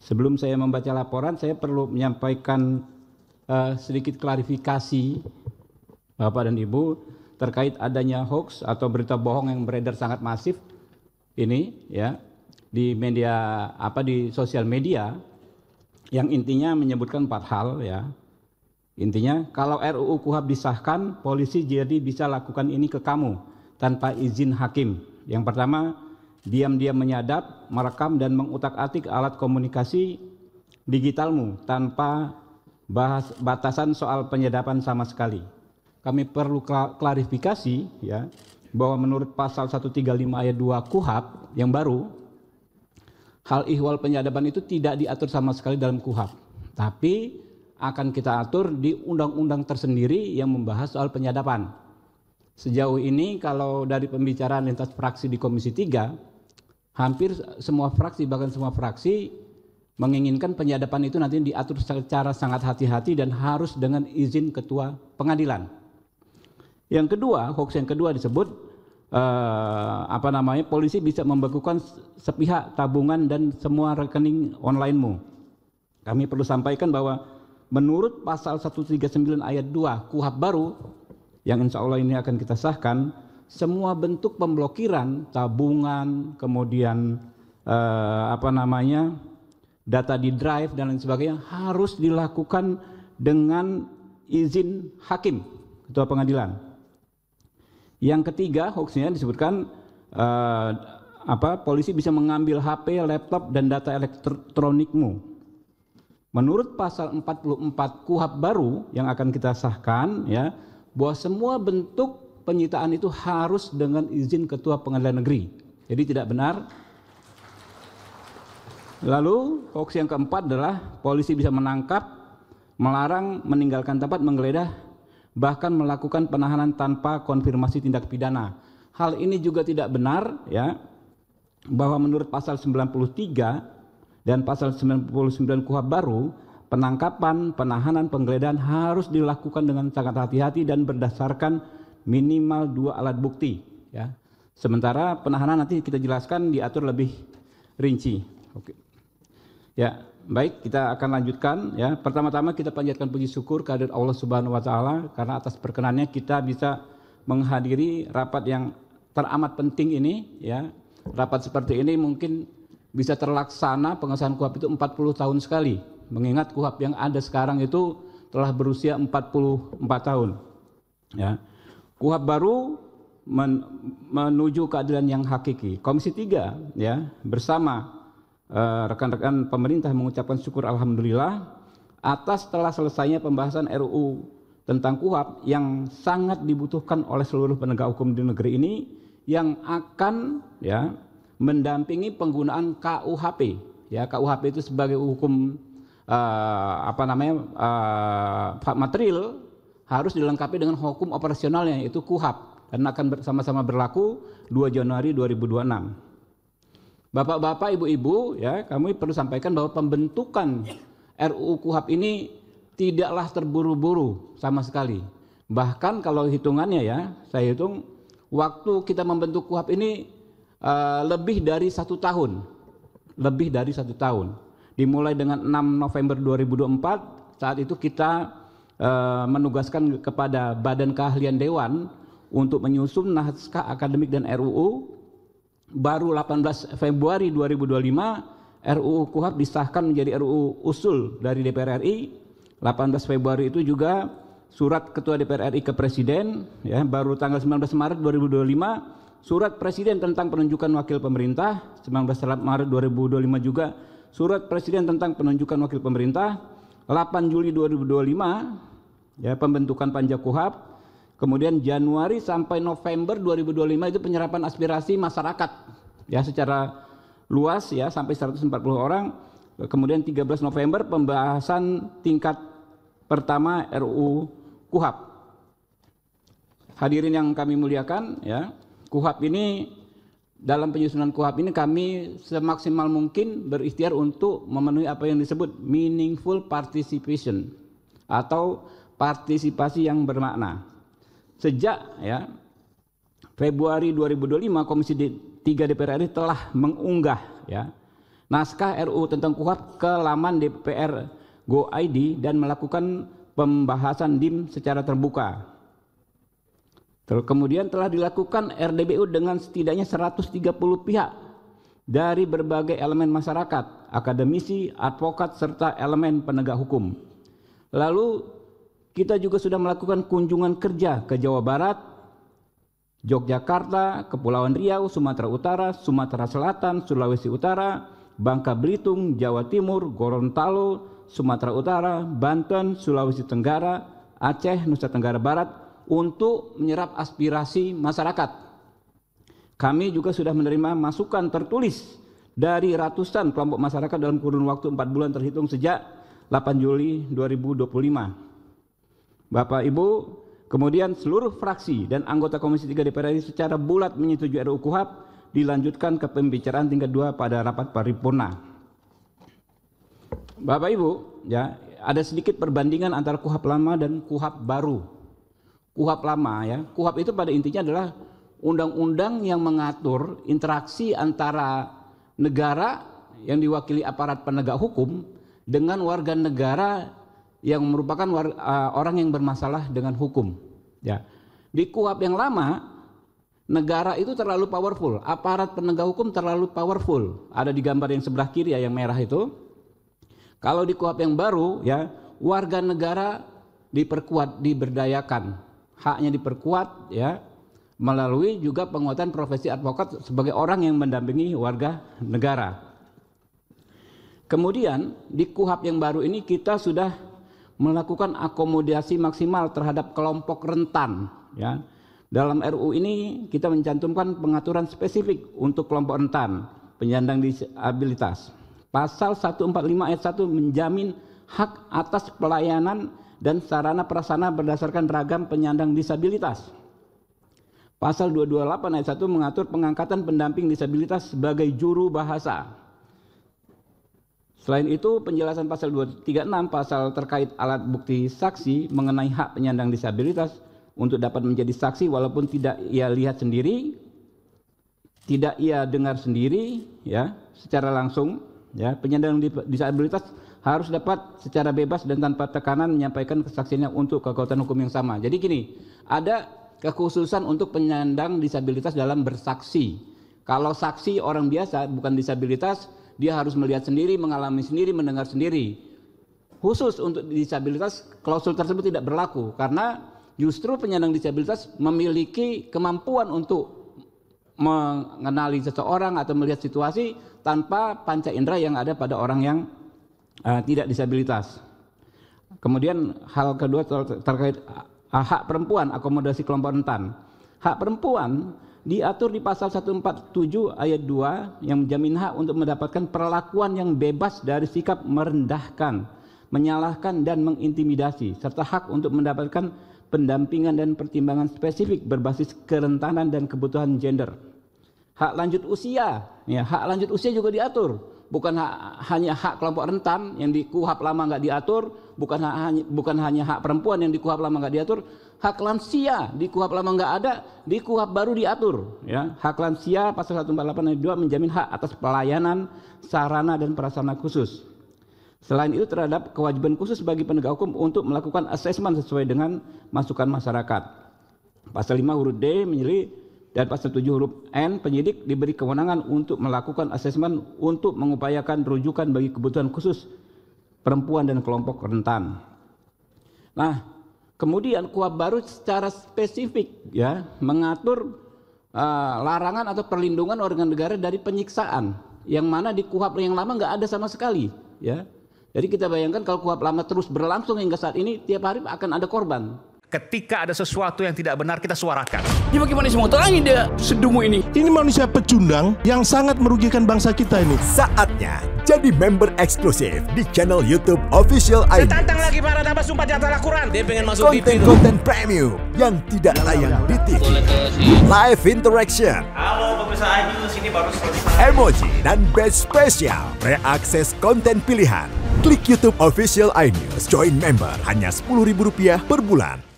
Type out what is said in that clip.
Sebelum saya membaca laporan, saya perlu menyampaikan sedikit klarifikasi Bapak dan Ibu terkait adanya hoax atau berita bohong yang beredar sangat masif ini ya di media di sosial media yang intinya menyebutkan 4 hal ya. Intinya kalau RUU Kuhap disahkan, polisi jadi bisa lakukan ini ke kamu tanpa izin hakim. Yang pertama, diam-diam menyadap, merekam dan mengutak-atik alat komunikasi digitalmu tanpa batasan soal penyadapan sama sekali. Kami perlu klarifikasi ya bahwa menurut pasal 135 ayat 2 Kuhap yang baru, hal ihwal penyadapan itu tidak diatur sama sekali dalam Kuhap, tapi akan kita atur di undang-undang tersendiri yang membahas soal penyadapan. Sejauh ini kalau dari pembicaraan lintas fraksi di Komisi 3, hampir semua fraksi, bahkan semua fraksi menginginkan penyadapan itu nanti diatur secara sangat hati-hati dan harus dengan izin ketua pengadilan. Yang kedua, hoax yang kedua disebut polisi bisa membekukan sepihak tabungan dan semua rekening online-mu. Kami perlu sampaikan bahwa menurut pasal 139 ayat 2 Kuhap baru yang insya Allah ini akan kita sahkan, semua bentuk pemblokiran tabungan, kemudian data di drive dan lain sebagainya harus dilakukan dengan izin hakim, ketua pengadilan. Yang ketiga, hoaxnya disebutkan polisi bisa mengambil HP, laptop dan data elektronikmu. Menurut pasal 44 Kuhap baru yang akan kita sahkan ya, bahwa semua bentuk penyitaan itu harus dengan izin ketua pengadilan negeri. Jadi tidak benar. Lalu hoax yang keempat adalah polisi bisa menangkap, melarang, meninggalkan tempat, menggeledah, bahkan melakukan penahanan tanpa konfirmasi tindak pidana. Hal ini juga tidak benar ya, bahwa menurut pasal 93 dan pasal 99 Kuhap baru, penangkapan, penahanan, penggeledahan harus dilakukan dengan sangat hati-hati dan berdasarkan minimal 2 alat bukti ya. Sementara penahanan nanti kita jelaskan diatur lebih rinci. Oke. Ya, baik, kita akan lanjutkan ya. Pertama-tama kita panjatkan puji syukur kehadirat Allah Subhanahu wa taala karena atas perkenannya kita bisa menghadiri rapat yang teramat penting ini ya. Rapat seperti ini mungkin bisa terlaksana pengesahan Kuhap itu 40 tahun sekali. Mengingat Kuhap yang ada sekarang itu telah berusia 44 tahun. Ya. Kuhap baru menuju keadilan yang hakiki. Komisi 3 ya bersama rekan-rekan pemerintah mengucapkan syukur alhamdulillah atas telah selesainya pembahasan RUU tentang Kuhap yang sangat dibutuhkan oleh seluruh penegak hukum di negeri ini yang akan ya mendampingi penggunaan KUHP ya. KUHP itu sebagai hukum material harus dilengkapi dengan hukum operasionalnya yaitu Kuhap dan akan sama-sama berlaku 2 Januari 2026. Bapak-bapak, ibu-ibu, ya, kami perlu sampaikan bahwa pembentukan RUU Kuhap ini tidaklah terburu-buru sama sekali. Bahkan kalau hitungannya ya, saya hitung waktu kita membentuk Kuhap ini lebih dari 1 tahun. Lebih dari 1 tahun. Dimulai dengan 6 November 2024, saat itu kita menugaskan kepada Badan Keahlian Dewan untuk menyusun naskah akademik dan RUU. Baru 18 Februari 2025 RUU Kuhap disahkan menjadi RUU usul dari DPR RI. 18 Februari itu juga surat Ketua DPR RI ke Presiden ya, baru tanggal 19 Maret 2025 surat Presiden tentang penunjukan wakil pemerintah. 19 Maret 2025 juga surat Presiden tentang penunjukan wakil pemerintah. 8 Juli 2025 ya pembentukan Panja Kuhap. Kemudian Januari sampai November 2025 itu penyerapan aspirasi masyarakat ya secara luas ya sampai 140 orang. Kemudian 13 November pembahasan tingkat pertama RUU Kuhap. Hadirin yang kami muliakan ya, Kuhap ini dalam penyusunan Kuhap ini kami semaksimal mungkin berikhtiar untuk memenuhi apa yang disebut meaningful participation atau partisipasi yang bermakna. Sejak ya Februari 2025 Komisi 3 DPR RI telah mengunggah ya naskah RUU tentang KUHP ke laman DPR Go.id dan melakukan pembahasan DIM secara terbuka. Kemudian telah dilakukan RDBU dengan setidaknya 130 pihak dari berbagai elemen masyarakat, akademisi, advokat, serta elemen penegak hukum. Lalu kita juga sudah melakukan kunjungan kerja ke Jawa Barat, Yogyakarta, Kepulauan Riau, Sumatera Utara, Sumatera Selatan, Sulawesi Utara, Bangka Belitung, Jawa Timur, Gorontalo, Sumatera Utara, Banten, Sulawesi Tenggara, Aceh, Nusa Tenggara Barat untuk menyerap aspirasi masyarakat. Kami juga sudah menerima masukan tertulis dari ratusan kelompok masyarakat dalam kurun waktu 4 bulan terhitung sejak 8 Juli 2025. Bapak Ibu, kemudian seluruh fraksi dan anggota Komisi 3 DPR RI secara bulat menyetujui RUU KUHP dilanjutkan ke pembicaraan tingkat 2 pada rapat paripurna. Bapak Ibu, ya, ada sedikit perbandingan antara KUHP lama dan KUHP baru. KUHP lama, ya, KUHP itu pada intinya adalah undang-undang yang mengatur interaksi antara negara yang diwakili aparat penegak hukum dengan warga negara yang merupakan orang yang bermasalah dengan hukum. Ya. Di KUHP yang lama, negara itu terlalu powerful, aparat penegak hukum terlalu powerful. Ada di gambar yang sebelah kiri ya, yang merah itu. Kalau di KUHP yang baru, ya, warga negara diperkuat, diberdayakan, haknya diperkuat, ya, melalui juga penguatan profesi advokat sebagai orang yang mendampingi warga negara. Kemudian di KUHP yang baru ini kita sudah melakukan akomodasi maksimal terhadap kelompok rentan, ya. Dalam RUU ini kita mencantumkan pengaturan spesifik untuk kelompok rentan, penyandang disabilitas. Pasal 145 ayat 1 menjamin hak atas pelayanan dan sarana prasarana berdasarkan ragam penyandang disabilitas. Pasal 228 ayat 1 mengatur pengangkatan pendamping disabilitas sebagai juru bahasa. Selain itu, penjelasan pasal 236 pasal terkait alat bukti saksi mengenai hak penyandang disabilitas untuk dapat menjadi saksi walaupun tidak ia lihat sendiri, tidak ia dengar sendiri, ya, secara langsung, ya, penyandang disabilitas harus dapat secara bebas dan tanpa tekanan menyampaikan kesaksiannya untuk kekuatan hukum yang sama. Jadi gini, ada kekhususan untuk penyandang disabilitas dalam bersaksi. Kalau saksi orang biasa bukan disabilitas, dia harus melihat sendiri, mengalami sendiri, mendengar sendiri. Khusus untuk disabilitas, klausul tersebut tidak berlaku karena justru penyandang disabilitas memiliki kemampuan untuk mengenali seseorang atau melihat situasi tanpa panca indera yang ada pada orang yang tidak disabilitas. Kemudian hal kedua terkait hak perempuan, akomodasi kelompok rentan. Hak perempuan diatur di pasal 147 ayat 2 yang menjamin hak untuk mendapatkan perlakuan yang bebas dari sikap merendahkan, menyalahkan dan mengintimidasi, serta hak untuk mendapatkan pendampingan dan pertimbangan spesifik berbasis kerentanan dan kebutuhan gender. Hak lanjut usia, ya, hak lanjut usia juga diatur. Bukan hanya hak kelompok rentan yang di KUHP lama nggak diatur, bukan hanya hak perempuan yang di KUHP lama nggak diatur, hak lansia di KUHP lama nggak ada, di KUHP baru diatur. Ya, hak lansia pasal 148 ayat 2 menjamin hak atas pelayanan, sarana dan prasarana khusus. Selain itu terhadap kewajiban khusus bagi penegak hukum untuk melakukan asesmen sesuai dengan masukan masyarakat. Pasal 5 huruf D menyebut dan pasal 7 huruf N, penyidik diberi kewenangan untuk melakukan asesmen untuk mengupayakan rujukan bagi kebutuhan khusus perempuan dan kelompok rentan. Nah, kemudian KUHP baru secara spesifik, ya, mengatur larangan atau perlindungan warga negara dari penyiksaan, yang mana di KUHP yang lama nggak ada sama sekali, ya. Jadi kita bayangkan kalau KUHP lama terus berlangsung hingga saat ini, tiap hari akan ada korban. Ketika ada sesuatu yang tidak benar, kita suarakan. Ya bagaimana semua terangin dia sedungu ini? Ini manusia pecundang yang sangat merugikan bangsa kita ini. Saatnya jadi member eksklusif di channel YouTube Official ID. Tantang lagi para nambah sumpah di atas Al-Quran. Dia pengen masuk TV. Konten-konten premium yang tidak tayang di TV. Live interaction. Halo pemirsa iNews, ini baru selesai. Emoji dan badge spesial. Reakses konten pilihan. Klik YouTube Official iNews. Join member hanya Rp10.000 per bulan.